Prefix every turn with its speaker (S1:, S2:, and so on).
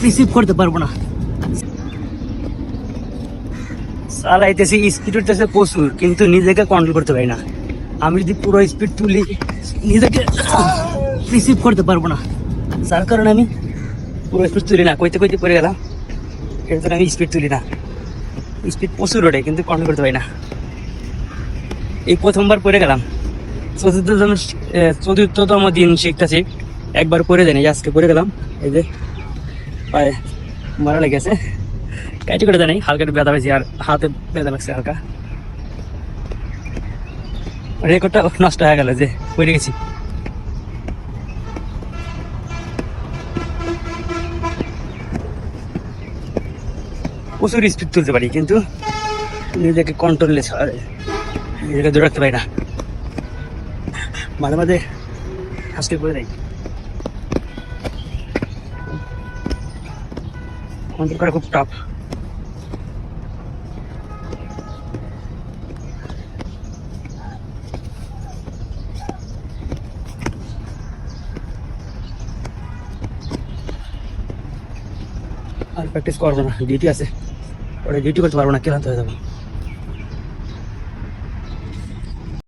S1: Receive করতে পারবো না। চালাইতেছি, স্পিড উঠতেছে প্রচুর, কিন্তু নিজেকে কন্ট্রোল করতে পারি না। আমি যদি পুরো স্পিড তুলি নিজেকে রিসিভ করতে পারবো না, যার কারণে আমি পুরো স্পিড তুলি না। কইতে কইতে পড়ে গেলাম, এর জন্য আমি স্পিড তুলি না। স্পিড প্রচুর ওঠে, কিন্তু কন্ট্রোল করতে পারি না। এই প্রথমবার পড়ে গেলাম, চতুর্থতম দিন শিখতেছি। একবার পড়ে যায়নি, আজকে পড়ে গেলাম। এই যে পায়ে মারা লেগেছে, কাটি করে জানি, হালকা একটু ব্যথা পেয়েছি, আর হাতে ব্যথা লাগছে হালকা। রেকর্ডটা নষ্ট হয়ে গেল, যে পড়ে গেছি। প্রচুর স্পিড তুলতে পারি, কিন্তু নিজেকে কন্ট্রোলে নিজেকে ধরে রাখতে পারি না। মাঝে মাঝে হাসতে করে দেয়, কন্ট্রোল করা খুব টাফ। আর প্র্যাকটিস করবো না, ডিউটি আছে, ওটা ডিউটি করতে পারবো না, ক্লান্ত হয়ে যাবো।